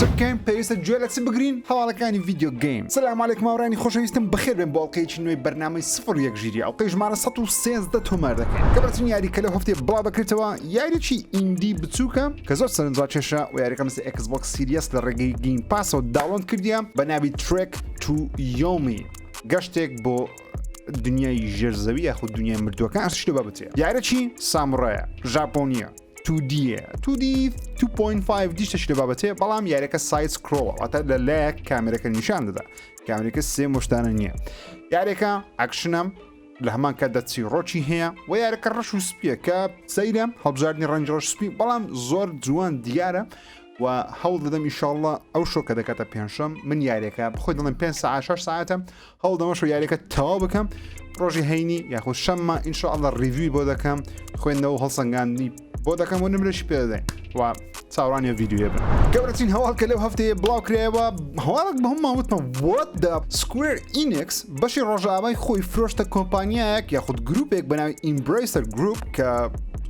سكان پێویستە گوێ لە چ بگرین هەواڵەکانی ڤیدیۆ گەیم. سلام عەلیکم هاوڕێانی خۆشەویستم بەخێر بێن بۆ ئەڵقەیەکی نوێی بەرنامەی 01 ژیری ئەڵقەی ژمارە 113 تۆمار دەکەین کە بەرچین یاریکە لەو هەفتەیە بڵاو دەکرێتەوە یاریێکی ئیندی بچووکە کە زۆر سەرنجڕاکێشە و یاریەکە مەسە ئێکسبۆکس سیریەس لە ڕێگەی گەیم پاسەوە داوڵۆد کردیە بە ناوی ترێک تو یۆمی گەشتێک بۆ دنیای ژێرزەوی یاخود دنیای مردووەکان ئەرشتە بابەتەیە. یاریەکی سامورایە ژاپۆنیە 2D 2.5 دیشتە شتە بابەتەیە بەڵام یاریەکە سایت سکرۆڵە واتە لەلایەک کامێرەکە نیشان دەدا کامێرەکە سێ مشتانە نییە. یاریەکە ئەکشنە لە هەمان کە دەچی ڕۆکی هەیە و یاریەکە ڕەش و سپیە کە سەیرە هەڵبژاردننی ڕەنج ڕەش سپی بەڵام زۆر جوان دیارە و هەوڵ دەدەم ئیشاڵڵە ئەو شۆکە دەکاتە پێنجشەم من یاریەکە بخۆی دەڵێم 5 ساعت 6 ساعتە هەوڵ دەمەشەوە یاریەکە تەواو بکەم ڕۆژی هەینی یاخود شەممە ئینشاءڵڵە ڕیڤیوی بۆ دەکەم خوێندنەوە هەڵسەنگاندنی بۆ دەکەم و نمرەشی پێ دەدەین و چاوەڕانی ڤیدیۆ بن. گەورەترین هەواڵ کە لەو هەفتەیە بڵاو کرایەوە هەواڵێک بە هەموو ماوەتمە what the Square Enix بەشی ڕۆژاوای خۆی فرۆشتە کۆمپانیایەک یاخود گروپێک بە ناوی Embracer Group کە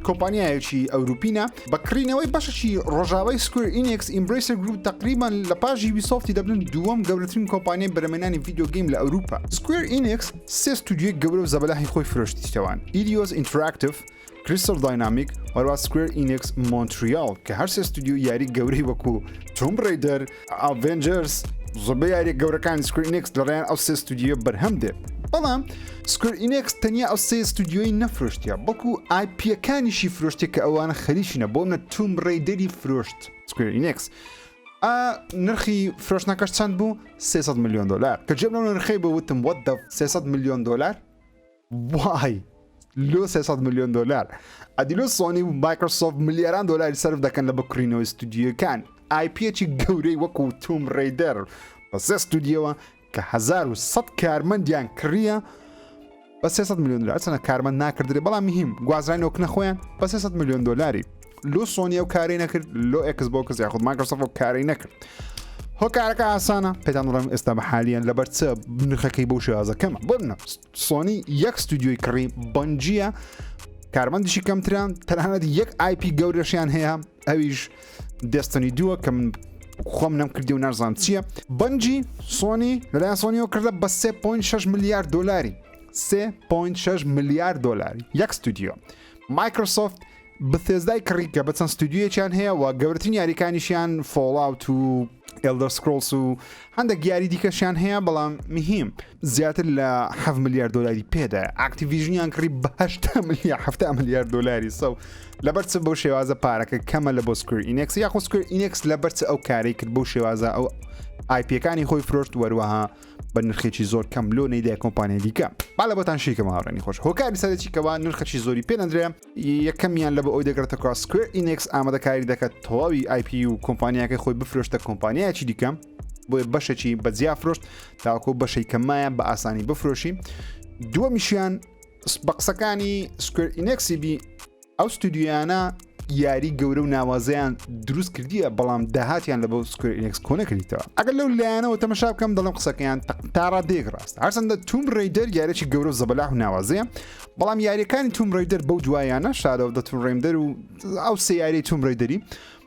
کۆمپانیایەکی ئەوروپینە بەکڕینەوەی بەشەی ڕۆژاوای Square Enix Embracer Group تقریبان لە پاژی ویسۆفتی دەبن دووەم گەورەترین کۆمپانیای بەرهەمهێنانی ڤیدیۆ گەیم لە ئەوروپا. Square Enix سێ ستودیۆی گەورە و زەبەلاهی خۆی فرۆشتیتەوەن Eidos Interactive Crystal Dynamic وەروە Square Enix Montreal کە هەر سێ ستودیۆ یاری گەورەی وەکو Tomb Raider Avengers زۆربەی یاری گەورەکانی Square Enix لەڕێیان ئەو سێ ستودیۆ بەرهەم دێ. بەڵام Square Enix تەنیا ئەو سێ ستودیۆی نەفرۆشتیە بەڵکو IP-یەکانیشی فرۆشتی کە ئەوانە خەریکینە بۆ منە Tomb Raider فرۆشت Square Enix. نرخی فرۆشتنەکەش چەند بوو 300 میلیۆن دلار کە جێب لەو نرخەی بە وتم what the 300 میلیۆن دلار وای لۆ 300 میلیۆن دلار ئەدیلۆ سۆنی و مایکرۆسۆفت ملیاران دلاری سەرف دەکەن لە بکڕینەوەی ستودیۆکان IP-یەکی گەورەی وەکو Tomb Raider بە سێ ستودیۆوە کە 1100 کارمەندیان کڕیە بە 300 میلیۆن دلار چەنە کارمەند ناکردرێ بەڵام مهم گوازرانی ئەو کنە خۆیان بە 300 میلیۆن دلاری لۆ سۆنی ئەو کاری نەکرد لۆ ئێکسبۆکس یاخود مایکرۆسۆفت ئەو کاری نەکرد. هۆکارەکە ئاسانە پێتان دەڵێم ئێستا بە حالیان لەبەر چ نرخەکەی بەو شێوازەکەمە بۆ منە سۆنی یەک ستودیۆی کڕی بەنجیە کارمەندیشی کەمتران تەنانەت یەک IP گەورەشیان هەیە ئەویش دەستنی دووە کە من خۆم نەم کردی و نەرزان چییە بەنجی سۆنی لەلایەن سۆنیەوە کردە بە 3.6 میلیارد دلاری 3.6 میلیارد دلاری یەک ستودیۆ. مایکرۆسۆفت بەثێزدای کڕی کە بە چەند ستودیۆیەکیان هەیە و گەورەترین یاریەکانیشیان فۆڵاوت و Elder Scrolls و هەندێک یاری دیکەشیان هەیە بەڵام مهم زیاتر لە 7 میلیارد دلاری پێدا ئاکتیڤیژنیان کڕی بە 7 میلیارد دلاری سەو لەبەر چ بەو شێوازە پارەکە کەمە لە بۆ Square Enix یاخۆ Square Enix لەبەر چ ئەو کارەی کرد بەو شێوازە ئەو IP-یەکانی خۆی فرۆشت وەروەها بە نرخێکی زۆر کەم لۆ نەیدا کۆمپانیای دیکە بالا بەتان شیکەم هاوڕێنی خۆش هۆکاری سەرەکی کەوا نرخەکی زۆری پێنەدرێ یەکەمیان لە بە ئەوی دەگرێتەوە Square Enix ئامادەکاری دەکات تەواوی IP و کۆمپانیاکەی خۆی بفرۆشتە کۆمپانیایکی دیکەم بۆیە بەشێکی بەجیا فرۆشت تاوەکو بەشەی کەمایە بە ئاسانی بفرۆشی. دووەمیشیان بە قسەکانی Square Enixی بی ئەو ستودیۆیانە یاری گەورە و ناوازیان دروست کردیە بەڵام داهاتیان لە بۆ Square Enix کۆنە کردیتەوە ئەگەر لەو لایەنەوە تەمەشا بکەم دەڵم قسەکەیان تاڕا دێک ڕاست هەرچەندە Tomb Raider یاریێکی گەورە و زەبەلاح و ناوازەیە بەڵام یاریەکانی Tomb Raider بەو دوایانە Shadow of the Tomb Raider و ئەو سێ یاری Tomb Raider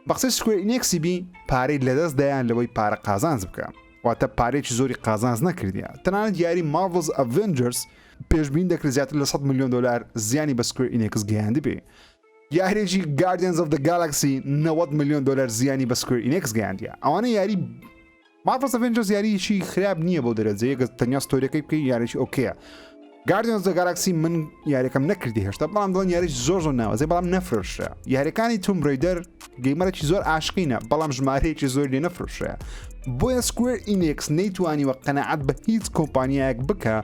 بە قسەی Square Enixی بی پارەی لەدەست دایان لەوەی پارە قازانز بکە واتە پارێکی زۆری قازانز نەکردیە تەنانەت یاری Marvel's Avengers پێشبین دەکرێت زیاتر لە 100 میلیۆن دلار زیانی بە Square Enix گەیاندی بێ. یاریێکی Guardians of the Galaxy 90 میلیۆن دلار زیانی بە Square Enix گەیاندیە ئەوانە یاری Marvel's Avengers یاریشی خراپ نییە بۆ دەرەجەیە کە تەنیا ستۆریەکەی بکەی یاریی ئۆکەیە. Guardians of the Galaxy من یاریەکەم نەکردی هێشتا بەڵام دڵن یاریش زۆر ناوازێ بەڵام نەفرۆشرا یاریەکانی Tomb Raider گەیمەرێکی زۆر عاشقینە بەڵام ژمارەیەکی زۆر لێ نەفرۆشرا بۆیە Square Enix نەیتوانی وە قەنەعەت بە هیچ کۆمپانیایەک بکە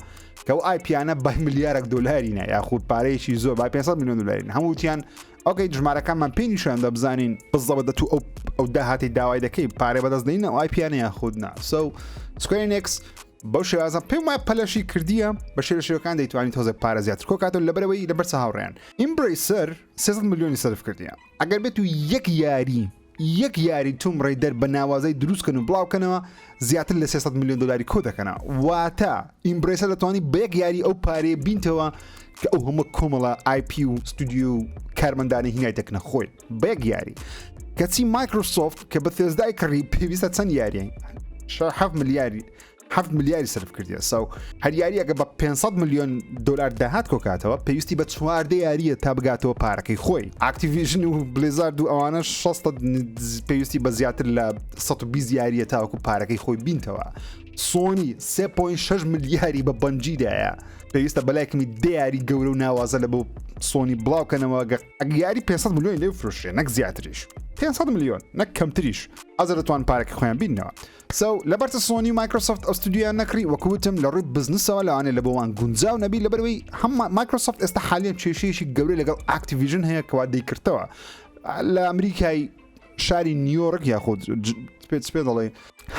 کە ئەو IP-یانە 10 میلیارد دلارینە یاخود پارەیەکی زۆر با 500 میلیۆن دلارین هەمووتیان ئۆکەی ژمارەکانمان پێی نیشان دەبزانین بزەبەدە تو ئەو داهاتی داوای دەکەی پارێ بەدەستدەین ئەو IP-یانە یاخودنا Square Enix بەو شێوازە پێم وایە پەلەشی کردیە بە شێوەکان دەیتوانانی تۆزێک پارە زیاتر کۆکاتەوە لەبەرەوەی لەبەر هاوڕێیان Embracer 300 میلیۆنی سەرف کردیە ئەگەر بێت و یەک یاری یەک یاری توم ڕێدەر بە ناوازەی دروستکەن و بڵاوکەنەوە زیاتر لە 300 میلیۆن دلاری کۆ دەکەنەوە واتە ئیمبرێسە دەتوانانی بە یەک یاری ئەو پارەیە بینتەوە کە ئەو هەموو کۆمەڵە IP و ستودیۆ و کارمەندانی هینای دەکەنە خۆی بە یەک یاری کەچی مایکرۆسۆفت کە بە تێزدای کڕی پێویستە چەند یاریین 7 ملیاری سرف کردیە ساو هەر یاری ئەگە بە 500 میلیۆن دلار داهات کۆکاتەوە پێویستی بە 14 یاریە تا بگاتەوە پارەکەی خۆی ئاکتیڤیژن و بلیزارد و ئەوانە 6 پێویستی بە زیاتر لە 120 یاریە تاوەکو پارەکەی خۆی بینتەوە سۆنی 3.6 ملیاری بە بەنجیدایە پێویستە بەلایکمی دیاری گەورە و ناوازە لە بۆ سۆنی بڵاوکەنەوە یاری 500 میلیۆن لێ فرۆشێ نەک زیاتریش 500 میلیۆن نەک کەمتریش ئەزە دەتوان پارێکی خۆیان بینەوە سو لەبەرتە سۆنی و مایکرۆسۆفت ئەو ستودیۆیان نەکری وەکوتم لە ڕووی بزنسەوە لەوانێ لە بۆوان گونجاو نەبی لەبەرەوەی هەم مایکرۆسۆفت ئێستا حالیان کێشەیەکی گەورەی لەگەڵ ئاکتیڤیژن هەیە کەوا دەیکردەوە لە ئەمریکای شاری نیویۆرک یاخود پێ دەڵێ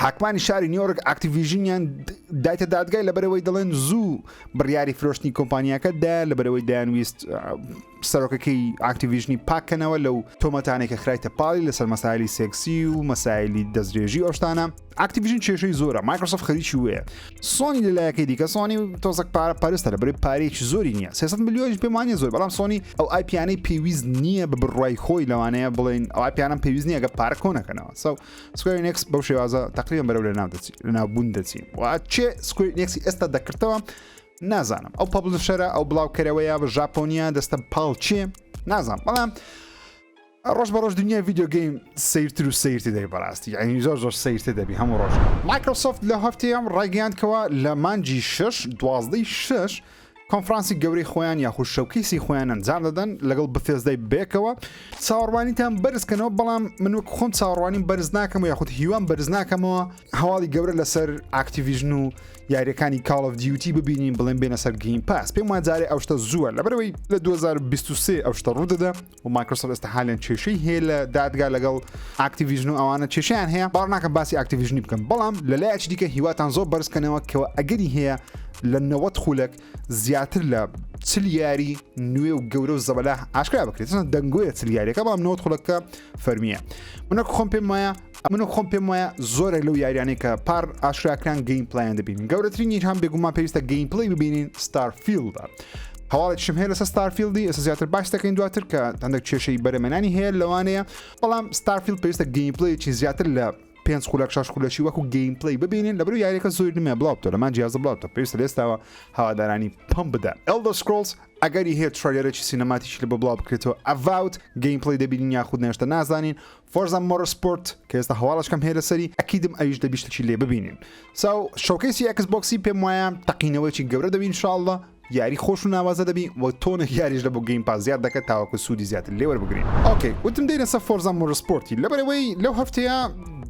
حاکمانی شاری نیویۆرک ئاکتیڤیژنیان دایتە دادگای لەبەرەوەی دەڵێن زوو بڕیاری فرۆشتنی کۆمپانیاکەتدا لەبەرەوەی دایانویست سەرۆکەکەی ئاکتیڤیژنی پاکەنەوە لەو تۆمەتانێکە خرایتە پاڵی لەسەر مەسایلی سێکسی و مەسایلی دەستدرێژی ئەو شتانە ئاکتیڤیژن کێشەی زۆرە مایکرۆسۆفت خەریکی وەیە سۆنی لەلایەکەی دیکە سۆنی تۆزێک پارە پارێستە لەبەرەوەی پارێکی زۆری نییە 300 میلیۆنیش پێمانە زۆر بەڵام سۆنی ئەو ئایپیانەی پێویست نییە بە بڕای خۆی لەوانەیە بڵێن ئەو ئایپیانم پێویست نییە گە پارە کۆنەکەنەوە سو سکوێر نێکس بەو شێوازە تقریبا بەرەو لەناوبوون دەچین و چێ سکوێر نێکسی ئێستا دەکردەوە نازانم ئەو پەبلشەرە ئەو بڵاوکەرەوەیە بە ژاپۆنیا دەستە پاڵ چێ نازانم بەڵام ڕۆژ بە ڕۆژ دنیای ڤیدیۆ گەیم سیرتر و سیرتی دەبی بەڕاستی یعنی زۆر سیرتر دەبی هەموو ڕۆژ مایکرۆسۆفت لە هەفتەیەم ڕایگەیاندکەوە لە مانجی 6 کۆنفرانسی گەورەی خۆیان یاخود شەوکەیسی خۆیان ئەنجام دەدەن لەگەڵ بەفێزدای بێکەوە چاوەڕوانیتان بەرزکەنەوە بەڵام من وەک خۆم چاوەڕوانیم بەرز ناکەم و یاخود هیوان بەرز ناکەمەوە هەواڵی گەورە لەسەر ئاکتیڤیژن و یاریەکانی کاڵ ئۆف دیوتی ببینین بڵێن بێنە سەر گیم پاس پێم وایە جارێ ئەو شتە زووە لەبەرەوەی لە 2023 ئەو شتە ڕوودەدا و مایکرۆسۆفت ئێستا حالیان کێشەی هەیە لە دادگا لەگەڵ ئاکتیڤیژن و ئەوانە کێشەیان هەیە باڕ ناکەم باسی ئاکتیڤیژنی بکەم بەڵام لەلایەکی دیکە هیواتان زۆر بەرزکەنەوە کەوە ئەگەری هەیە لە 90 خولەک زیاتر لە چل یاری نوێ و گەورە و زەبەلا ئاشکرا بکرێت دەنگۆیە چل یاریەکە بەڵام 90 خولەکە فەرمیە منە خۆم پێم وایە زۆرێک لەو یاریانەی کە پار ئاشراکران گەیم پلایان دەبینین گەورەترینی هەم بێگومان پێویستە گەیم پلی ببینین ستارفیلدە هەواڵێکشم هەیە لەسەر ستارفیلدی ئێستا زیاتر باش دەکەین دواتر کە هەندێک کێشەی بەرەمێنانی هەیە لەوانەیە بەڵام ستارفیلد پێویستە گەیم پلەیەکی زیاتر لە 5 خولەک 6 خولەکی وەکو گەیم پلی ببینین لەبەرو یاریەکە زۆر نمێ بڵاوتۆ لەمان جیازە بڵاوتە پێویستە لێستاوە هەوادارانی پەم بدە Elder Scrolls ئەگەری هەیە ترایلەرێکی سینەماتیکی لە بە بڵاو بکرێتەوە ئەڤاوت گەیم پلی دەبینین یاخود نێشتە نازانین Forza Motorsport کە ئێستا هەواڵشکەم هەیە لەسەری ئەکیدم ئەویش دەبیشتێکی لێ ببینین ساو شەوکەیسی Xboxی پێم وایە تەقینەوەیکی گەورە دەبین انشاءالله یاری خۆش و ناوازە دەبی و تۆنێک یاریش لە بۆ گەیم پاس زیاد دەکەت تاوەکو سوودی زیاتر لێوە بگرین ئۆکەی وتم دەینە سەر Forza Motorsport لەبەرەوەی لەو هەفتەیە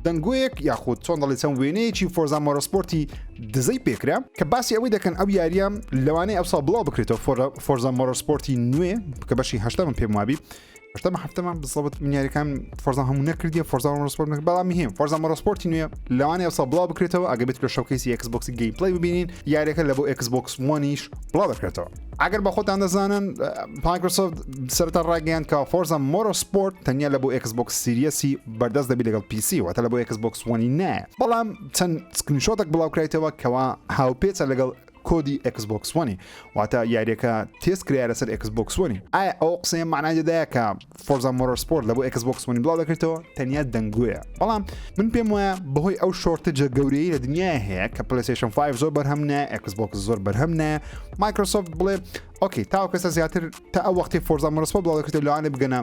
دەنگۆیەک یاخود چۆن دەڵێت چەند وێنەیەکی Forza Motorsport دزەی پێکرا کە باسی ئەوەی دەکەن ئەو یاریە لەوانەیە ئەو ساڵ بڵاو بکرێتەوە Forza Motorsport نوێ کە بەشی 8 من پێم وابی هەشتەمە هەفتەمان بزڵبت منیاریەکان فۆرزا هەموو نەکردیە Forza Motorsport بەڵام هیم Forza Motorsport نوێ لەوانەیە ئەو ساڵ بڵاو بکرێتەوە ئەگە بێت لە شەوکەیسی Xbox گەیم پلی ببینین یاریەکە لە بۆ Xbox One بڵاو دەکرێتەوە ئەگەر بە خۆتان دەزانن Microsoft سەرەتا ڕاگەیاند کە Forza Motorsport تەنیا لە بۆ Xbox Series بەردەست دەبێت لەگەڵ PC واتە لە بۆ Xbox One نایە بەڵام چەند سکرینشۆتێک بڵاو کرایتەوە کەوا هاوپێچە لەگەڵ کۆدی Xbox One واتە یاریەکە تێست کرایە لەسەر Xbox One ئایا ئەو قسەیە معنادەدایە کە Forza Motorsport لە بۆ Xbox One بڵاو دەکرێتەوە تەنیا دەنگوویە بەڵام من پێم وایە بەهۆی ئەو شۆرتەجە گەورەی لە دنیای هەیە کە PlayStation 5 زۆر بەرهەم نایە Xbox زۆر بەرهەم نایە Microsoft بڵێ ئۆکەی تاوەکەسە زیاتر تا ئەو وەختی Forza Motorsport بڵاو دەکرێتەوە لەوانێ بگەنە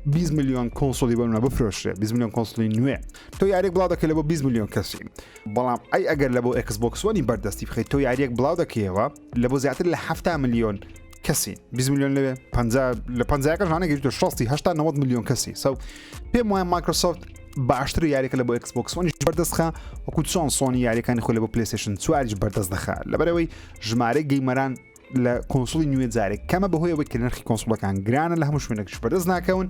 20 میلیۆن کۆنسۆلی بەنوە بفرۆشرێ 20 میلیۆن کۆنسۆلی نوێ تۆ یاریێک بڵاو دەکەی لە بۆ 20 میلیۆن کەسی بەڵام ئەی ئەگەر لە بۆ Xbox One بەردەستی بخەیت تۆ یاریێک بڵاو دەکەیەوە لە بۆ زیاتر لە 7 میلیۆن کەسی 20 میلیۆن لەوێ 50 لە 50 ژانێکی 60 میلیۆن کەسی سو پێم وایە مایکرۆسۆفت باشتر یاریەکە لە بۆ Xbox One بەردەستخە وەکو چۆن سۆنی یاریەکانی خۆی لە بۆ PlayStation 4 بەردەست دەخە لەبەرەوەی ژمارە گەیمەران لە کۆنسۆلی نوێ جارێک کەمە بەهۆی ئەوەی کە نرخی کۆنسۆلەکان گرانە لە هەموو شوێنێکش بەردەست ناکەون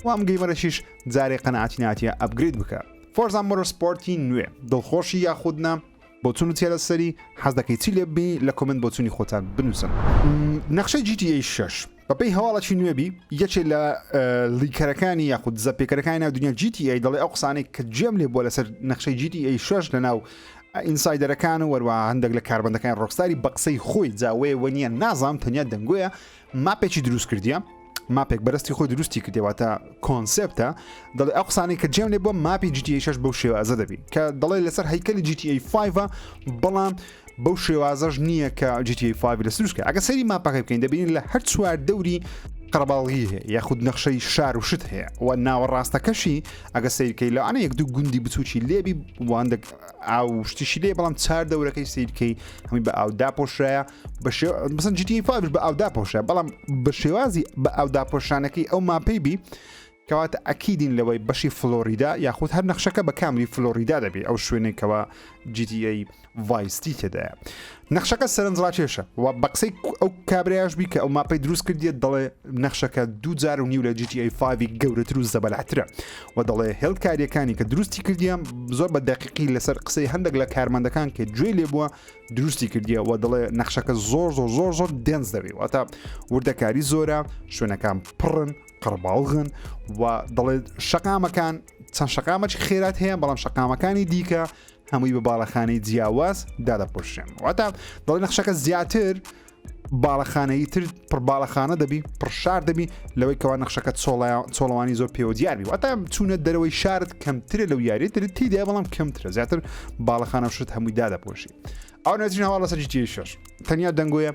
وام گەیمەرەشیش جارێک قەنەعاتی ناتیە ئەپگرید بکە Forza Motorsport نوێ دڵخۆشی یاخودنا بۆ چون و چێلە سەری حەز دەکەی چی لێ ببینی لە کۆمنت بۆ چوونی خۆتان بنووسن نەخشەی GTA 6 بەپێی هەواڵەکی نوێبی یەکێک لە لیکەرەکانی یاخود زەپێکەکانی ناو دنیا GTA دەڵێ ئەو قسانەی کە جێم لێ بۆ لەسەر نەخشەی GTA 6 لەناو ئینسایدەرەکان و وەروە هەندێک لە کاربندەکان ڕۆکستاری بە قسەی خۆی جاوێ وەنیە نازام تەنیا دەنگۆیە ماپێکی دروست کردیە ماپێک بەرەستی خۆی دروستی کردێواتە کۆنسپتە دەڵێ ئەو قسانەی کە جێم لێ بۆ ماپی GTA 6 بەو شێوازە دەبی کە دەڵێ لەسەر هەیکەلی GTA 5 بەڵام بەو شێوازەش نییە کە GTA 5 لە سروشکە ئەگە سەری ماپەکە بکەین دەبینین لە هەر چوار دەوری قەرەباڵغی هەیە یاخود نەخشەی شار و شت هەیە و ناوەڕاستەکەشی ئەگە سیرکەی لە ئەنە یەک دوو گوندی بچوکی لێبی وانندە ئاو شتیشی لێ بەڵام چار دەورەکەی سیرکەی هەمی بە ئاودا پۆشایە بەسەر GTA 5 بە ئاودا پۆشە بەڵام بە شێوازی بە ئاودا پۆشانەکەی ئەو ماپەی بی کەواتە ئەکیدین لەوەی بەشی فلۆریدا یاخود هەر نەخشەکە بە کاملی فلۆریدا دەبێت ئەو شوێنێکەوە GTA ڤایستی تێدایە نەخشەکە سەرنجڕاکێشە و بە قسەی ئەو کابراایش بی کە ئەو ماپەی دروست کردێت دەڵێ نەخشەکە 2.5 لە GTA 5 گەورەتر و زەبەلاترە و دەڵێ هێڵکاریەکانی کە دروستی کردیان زۆر بە دقیقی لەسەر قسەی هەندێک لە کارمەندەکان کە گوێ لێ بووە دروستی کردیە و دەڵێ نەخشەکە زۆر دێنز دەبێت واتە وردەکاری زۆرە شوێنەکان پڕن قەرباڵغن و دەڵێ شەقامەکان چەند شەقامەی خێرات هەیە بەڵام شەقامەکانی دیکە هەمووی بە باڵەخانەی جیاواز دادەپۆشێن واتە دەڵێ نەخشەکە زیاتر باڵەخانەی تر پڕ باڵەخانە دەبی پڕشار دەبی لەوەی کەوا نەخشەکە چۆڵەوانی زۆر پێوە دیاربی واتە چوونە دەرەوەی شارت کەمترە لەو یاری تر تیدا بەڵام کەمترە زیاتر باڵەخانە شت هەمووی دادەپۆشی ئەو نەچین هەواڵ لەسەر GTA 6 تەنیا دەنگۆیە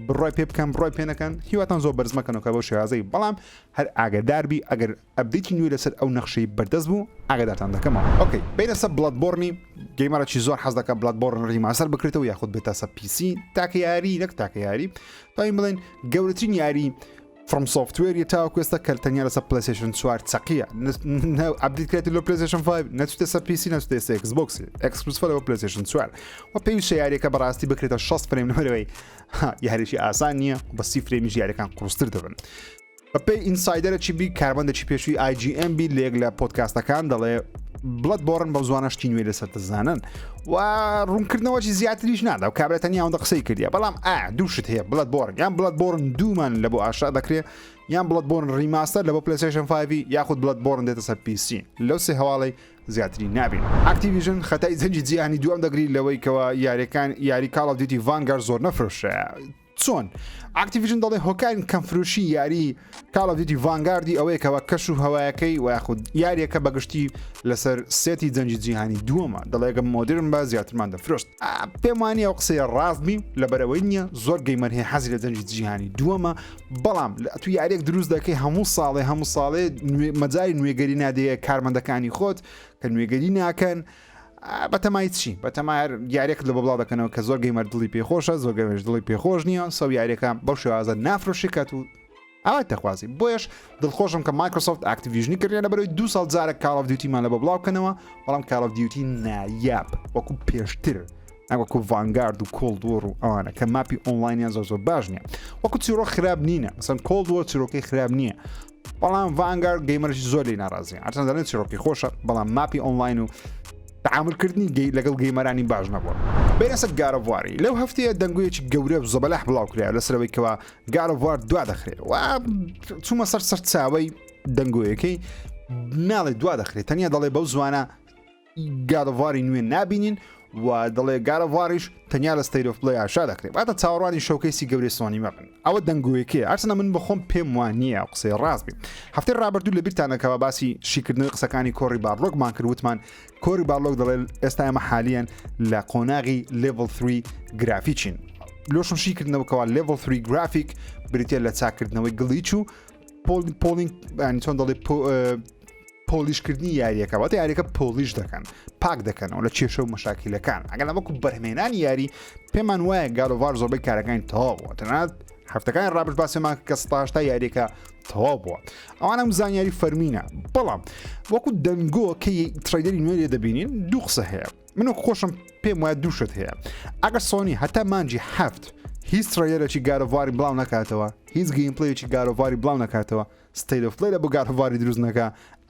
بڕای پێ بکەم بڕای پێنەکەن هیواتان زۆر بەرزمەکەنەوە بۆ شێوازەی بەڵام هەر ئاگداربی ئەگەر ئەبدیتی نوێ لەسەر ئەو نەخشەی بەردەست بوو ئاگدارتان دەکەمەوە ئۆکەی بینە سەر بڵاتبۆرنی گەیمەرەی زۆر حەز دەکە بڵاتبۆرن ڕیماسەر بکرێتەوە یاخود بێتە سەر PC تاکە یاری نەک تاکە یاری تاین بڵێن گەورەترین یاری From Software تاوەکو ئێستا کە تەنیا لەسەر PlayStation 4 چەقیە ئەبدیت کراتی لە PlayStation 5 نەچێتە سەر PC نەچێتە سەر Xbox ئەکسکلوسیڤ لەوە PlayStation 4 و پێویستە یاریەکە بەڕاستی بکرێتە 6 فریم لەبەرەوەی یاریشی ئاسان نییە بە 30 فرێمیش یاریەکان قورستر دەبن بەپێی ئینسایدەرێکی بی کاربەندێکی پێشووی IGN بی لێک لە پۆدکاستەکان دەڵێ بڵاتبۆرن بە زوانەشتی نوێ لەسەر دەزانن و ڕوونکردنەوەی زیاتریش نادا و کابرێتەنی ئەوەندە قسەی کردیە بەڵام دووشت هەیە بڵاتبۆرن یان بڵاتبۆرن دوومان لە بۆ ئاشا دەکرێت یان بڵاتبۆرن ڕیماستەر لە بۆ PlayStation 5 یاخود بڵاتبۆرن دێتە سەر PC لەو سێ هەواڵی زیاتری نابین ئاکتیڤیژن خەتای زەنجی جیهانی دوام دەگری لەوەی کەوە یاریەکان یاری Call of Duty Vanguard زۆر نەفرۆشە چۆن ئاکتیڤیژن دەڵێ هۆکارین کەمفروشی یاری Call of Duty Vanguardی ئەوەیە کەەوە کەش و هەوایەکەی و یاخود یاریەکە بەگشتی لەسەر سێتی جەنجی جیهانی دووەمە دەڵێگە مۆدرن بە زیاترمان دەفرۆشت پێم وانە ئەو قسەیە ڕاستبی لەبەرەوەی نییە زۆر گەیمەر هەیە حەزی لە جەنجی جیهانی دووەمە بەڵام تو یاریێک دروست دەکەی هەموو ساڵێ مەجای نوێگەری نادەیە کارمەندەکانی خۆت کە نوێگەری ناکەن بەتەمای چی بەتەمای یاریێک لە بەڵاو دەکەنەوە کە زۆر گەیمەر دڵی پێخۆشە زۆر گەمەش دڵی پێخۆش نییە سەو یاریەکە بەو شێوازە نافرۆشیکات و ئەوە دەخوازی بۆیش دڵخۆشم کە مایکرۆسۆفت ئاکتیڤیژنی کردێنە بەرەوەی 2 ساڵ جارە Call of Duty-مان لە بەڵاوکەنەوە بەڵام Call of Duty نایاب وەکو پێشتر وەکو Vanguard و Cold War و ئەوانە کە ماپی ئۆنلاینیان زۆر باش نییە وەکو چیرۆ خراپ نینە مثلا Cold War چیرۆکەی خراپ نییە بەڵام Vanguard گەیمەرێکی زۆر لی ناڕازیە هەرچەند دەڵێن چیرۆکی خۆشە بەڵام ماپی ئۆنلاین و تعاملکردنی لەگەڵ گەیمەرانی باش نەبووە بینە سەر God of War لەو هەفتەیە دەنگویەکی گەورە زەبەلەح بڵاوکرا لەسەرەوەی کەوا God of War دوا دەخرێت و چوومە سەر چاوەی دەنگویەکەی ناڵێ دوا دەخرێت تەنیا دەڵێ بەو زوانە God of War نوێ نابینین و دەڵێ God of War تەنیا لە State of Play ئاشا دەکرێت باتە چاوەڕوانی شەوکەیسی گەورەی سۆنی مەبن ئەوە دەنگویەکەیە هەرچەندە من بەخۆم پێم وان نییە قسەی ڕاست بێت هەفتەی ڕابردوو لە بیرتانەکەوە باسی شیکردنەوەی قسەکانی کۆڕی باڕۆکمان کرد وتمان کۆری باڕۆک دەڵێ ئێستا ئێمە حالیان لە قۆناغی level 3 گرافیکین لۆشم شیکردنەوەکەوە level 3 گرافیک بریتە لە چاکردنەوەی گڵیچ و پۆلینگ چۆن دەڵێ پۆلیشکردنی یاریەکەواتە یاریەکە پۆلیش دەکەن پاک دەکەنەوە لە کێشە و مەشاکیلەکان ئەگەر لەوەکو بەرهمێنانی یاری پێمان وایە God of War زۆربەی کارەکانی تەواو بووە تەنانەت هەفتەکان ڕابرد باسێمان کە 180 یاریەکە تەواو بووە ئەوانە زانیاری فەرمینە بەڵام وەکو دەنگۆ کە ترەیدەری نوێ لێ دەبینین دوو قسە هەیە منو خۆشم پێم وایە دووشت هەیە ئەگەر سۆنی هەتا مانجی هەفت هیچ ترەیەرێکی God of War بڵاو نکاتەوە هیچ گەیمپلەیەکی God of War بڵاو نکاتەوە State of Play لە بۆ God of War دروست نەکە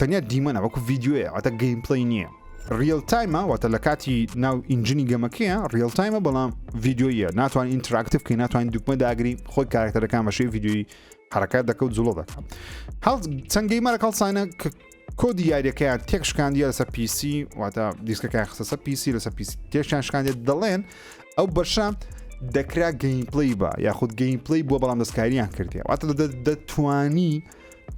تەنیا دیمەنە وەکو ڤیددیوەیە ئەتە گەیم پڵی نییە ریل تایمە واتە لە کاتی ناو ئینجنی گەمەکەیە ریل تایمە بەڵام ڤیددیۆیە ناتوانین ئینتراکتیو بکەین ناتوانین دوکمە داگری خۆی کارکتەرەکان بەشەی ڤیددیۆی حرکات دەکەوت جوڵۆ دەکەم چەند گەیمەرە هەڵسانە کە کۆدی یاریەکەیان تێک شکاندیە لەسەر PC واتە دیسکەکان خستە PC لەسەر PC تێکشان شکاندێت دەڵێن ئەو بەشە دەکرا گەیمپڵی بە یاخود گەیمپڵی بۆ بەڵام دەستکاریان کردی واتە دەتوانی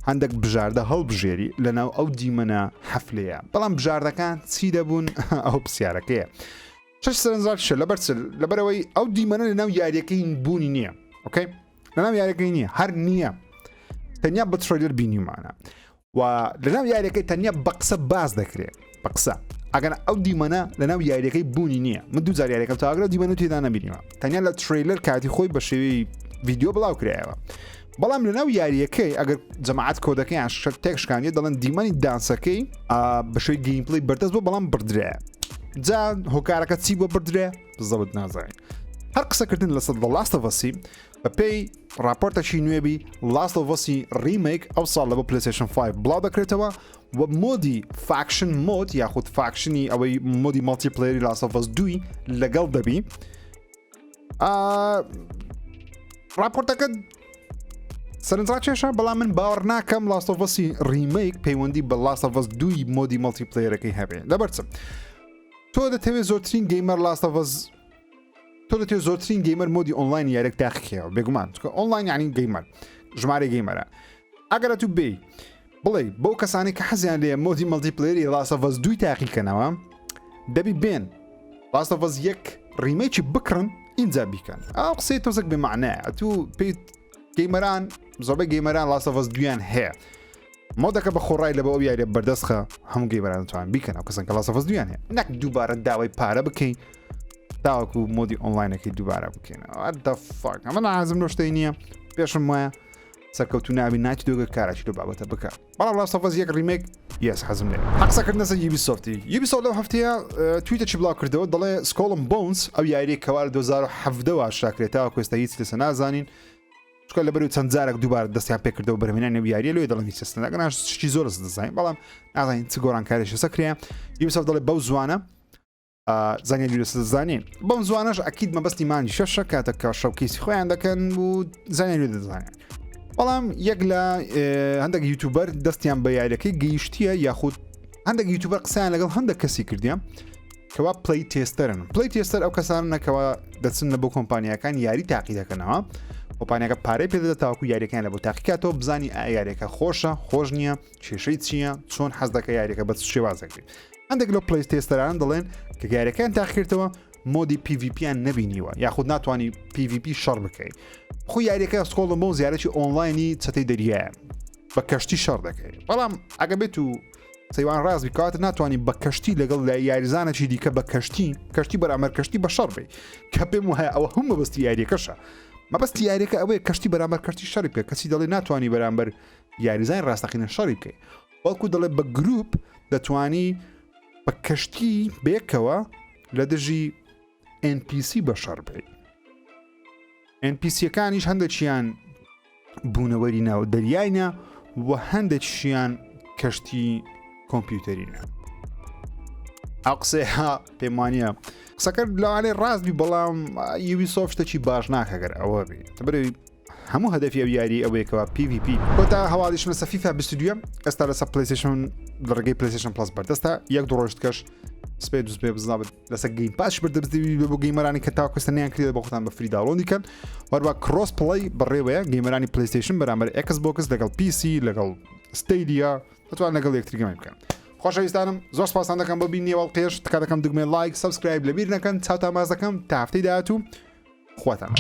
هەندێک بژاردە هەڵبژێری لەناو ئەو دیمەنە حەفلەیە بەڵام بژاردەکان چی دەبوون ئەو پرسیارەکەیە شش سەرنجڕاکشە لەبەرەوەی ئەو دیمەنە لەناو یاریەکەی بوونی نییە ئۆکەی لەناو یاریەکەی نییە هەر نییە تەنیا بە ترۆیلەر بینیمانە و لەناو یاریەکەی تەنیا بە قسە باز دەکرێت بە قسە ئەگەر ئەو دیمەنە لەناو یاریەکەی بوونی نییە من دوو جار یاریەکەم تاگرە دیمەنە تێدا نەبینیمە تەنیا لە ترێلەر کاتی خۆی بە شێوەی ڤیددیۆ بڵاو کرایەوە بەڵام لەناو یاریەکەی ئەگەر جەماعەت کۆدەکەیان تێک شکانیە دەڵێن دیمەنی دانسەکەی بە شێوەی گەیمپڵی بەردەست بۆ بەڵام بردرێ جا هۆکارەکە چی بۆ بردرێ بزەوت نازانین هەر قسەکردن لەسەر The Last of Us بە پێی راپۆرتەشی نوێبی Last of Us ریمیک ئەو ساڵ لە بۆ PlayStation 5 بڵاو دەکرێتەوە و مۆدی فاکشن مۆد یاخود فاکشنی ئەوەی مۆدی مالتیپلەیری Last of Us 2 لەگەڵ دەبی راپۆرتەکە سەرنجڕا کێشە بەڵام من باوەڕ ناکەم Last of Us ریمیک پەیوەندی بە Last of Us 2 مۆدی مالتیپلەیرەکەی هەبێ لەبەرچم تۆ دەتەوێت زۆرترین گەیمەر Last of Us تۆ دەتێت زۆرترین گەیمەر مۆدی ئۆنلاین یارێک تاقیکەوە بێگومان ئۆنلاین یعنی گەیمەر ژمارە گەیمەرە ئەگەرە تو بێ بڵێ بەو کەسانی کە حەزیان لێ مۆدی مەلتیپلەیری Last of Us 2 تاقیکەنەوە دەبی بێن Last of Us 1 ریمێکی بکڕن اینجا بیکەن ئەو قسەی تۆزێک بمعنایە تو پێی گەیمەران زۆربەی گەیمەران Last of Us 2 هەیە مۆدەکە بە خۆڕای لە بە ئەو یاریە بەردەستخە هەموو گەیمەران توان بیکەن ئەو کەسن کە Last of Us 2 هەیە نەک دووبارە داوای پارە بکەین تاوەکو مۆدی ئۆنلاینەکەی دووبارە بکەینەوە دەفاک ئەمە نازم لە شتەی نییە پێشم وایە سەرکەوتو ناوی ناتی دۆگە کارێکی لە بابەتە بکە بەڵام Last of Us 1 ریمیک یەس حەزم لێ حەقسەکردن لەسەر Ubisoft لەو هەفتەیە تویتێکی بڵاو کردەوە دەڵێ Skull and Bones ئەو یاری کەوار 2017 شاکرێتەوە کوێستا هیچ لەسە نازانین چکە لەبەر چەند جارێک دووبارە دەستیان پێکردەوە بەرهێنانی یاریە لێ دەڵێن هیچ ئەگەر شتی زۆر دەزانین بەڵام نازانین چ گۆڕانکاریش سەکرێ Ubisoft دەڵێ بەو زوانە زانانی دەزانین بەم زوانەش ئەکید مەبەستی مانجی شەشە کاتەکە شەوکیسی خۆیان دەکەن و زانانی دەزانین بەڵام یەک لە هەندێک یوتیوبەر دەستیان بە یاریەکەی گەیشتیە یاخود هەندێک یوتیوبەر قسەیان لەگەڵ هەندێک کەسی کردیان کەوا پلی تێستەرن پلی تێستەر ئەو کەسانەکەەوە دەچن لە بۆ کۆمپانیەکان یاری تاقی دەکەنەوە کۆمپانیەکە پارەی پێدە تاوەکو یاریەکان لە بۆ تاقیکاتەوە بزانی یاریەکە خۆشە خۆش نییە کێشەی چییە چۆن حەز دەکە یاریەکە بە شێوازەکەی هەندێک لە پلی تێستەران دەڵێن کە یاریەکان تاقیکردەوە مۆدی PVPیان نەبینیوە یاخود ناتوانانی PVP شەڕ بکەیت خۆ یاریەکە سکۆڵ بۆ زیارەتی ئۆنلاینی چەتەی دەریایە بە کەشتی شەڕ دەکەیت بەڵام ئەگە بێت و سەیوان ڕاست بکات ناتوانانی بە کەشتی لەگەڵ لە یاریزانەی دیکە بە کەشتی بەرامبەر کەشتی بە شەڕ بێ کە پێم وایە ئەوە هەموو مەبەستی یاریەکەشە مەبەستی یاریەکە ئەوەیە کەشتی بەرامبەر کەشتی شەڕی بکە کەسی دەڵێ ناتوانانی بەرامبەر یاریزان ڕاستەقینە شەڕی بکەیت بەڵکو دەڵێ بە گروپ دەتوانی بە کەشتی بێکەوە لە دژی NPC بە شەڕ بێ NPCەکانیش هەندێکیان بوونەوەری ناو دەریاینە و هەندێکیان کەشتی کۆمپیوتەرینە ئەو قسەیە پێم وانییە قسەکە لەوانێ ڕاستبی بەڵام Ubisoft شتێکی باش ناکەگەر ئەوە بێ تەبەرەوەی هەموو هەدەفی ئەو یاری ئەوەیەکەوە PVP کۆتا هەواڵیشم لەسەر FIFA 22 ئێستا لەسەر PlayStation لە ڕێگەی PlayStation Plus بەردەستە یەک ڕۆژت کەش سپێ دوست بزنابێت لەسەر گەیم پاش بەردەبی بۆ گەیمەرانی کە تاکوستنیان کردێت بۆ خۆتان بە فری داوڵۆندیکەن وەروە کڕۆس پڵی بەڕێوەیە گەیمەرانی PlayStation بەرامبەر Xbox لەگەڵ PC لەگەڵ Stadia دەتوان لەگەڵ یەکتریگەمە بکەن خۆشەویستانم زۆر سپاسان دەکەم بۆ بینیەوە قێش تکا دەکەم دگمێ لایک سبسکرایب لەبیر نەکەن چاوتان باز دەکەم تا هەفتەی داهاتوو خواتان